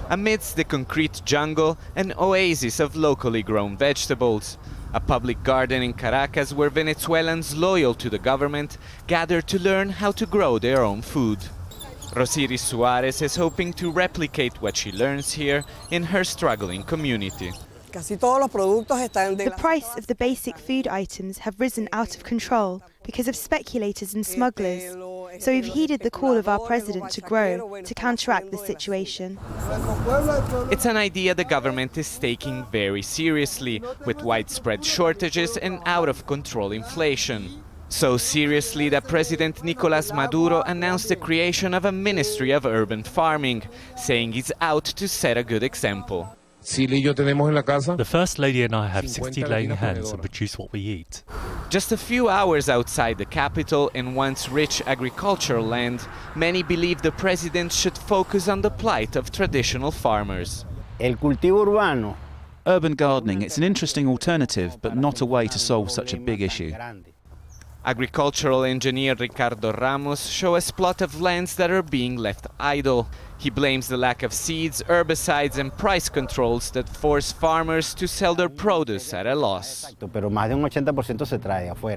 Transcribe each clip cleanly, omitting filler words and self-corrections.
Amidst the concrete jungle, an oasis of locally grown vegetables. A public garden in Caracas where Venezuelans loyal to the government gather to learn how to grow their own food. Rosiris Suarez is hoping to replicate what she learns here in her struggling community. The price of the basic food items have risen out of control because of speculators and smugglers. So we've heeded the call of our president to grow to counteract the situation. It's an idea the government is taking very seriously, with widespread shortages and out-of-control inflation. So seriously that President Nicolás Maduro announced the creation of a Ministry of Urban Farming, saying he's out to set a good example. The First Lady and I have 60 laying hens and produce what we eat. Just a few hours outside the capital, in once rich agricultural land, many believe the president should focus on the plight of traditional farmers. Urban gardening, it's an interesting alternative, but not a way to solve such a big issue. Agricultural engineer Ricardo Ramos shows us a plot of lands that are being left idle. He blames the lack of seeds, herbicides and price controls that force farmers to sell their produce at a loss.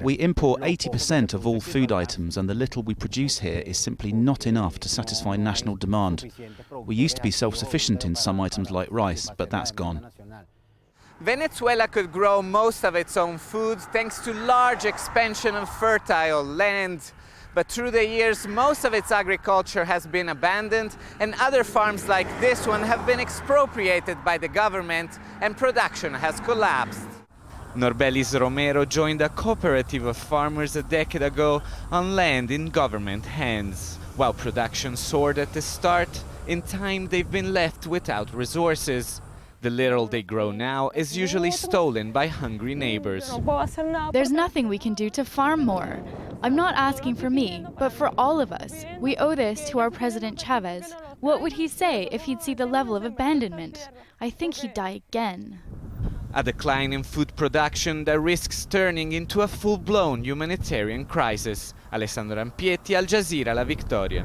We import 80% of all food items, and the little we produce here is simply not enough to satisfy national demand. We used to be self-sufficient in some items like rice, but that's gone. Venezuela could grow most of its own food thanks to large expansion of fertile land. But through the years, most of its agriculture has been abandoned, and other farms like this one have been expropriated by the government, and production has collapsed. Norbelis Romero joined a cooperative of farmers a decade ago on land in government hands. While production soared at the start, in time they've been left without resources. The little they grow now is usually stolen by hungry neighbors. There's nothing we can do to farm more. I'm not asking for me, but for all of us. We owe this to our President Chavez. What would he say if he'd see the level of abandonment? I think he'd die again. A decline in food production that risks turning into a full-blown humanitarian crisis. Alessandro Ampietti, Al Jazeera, La Victoria.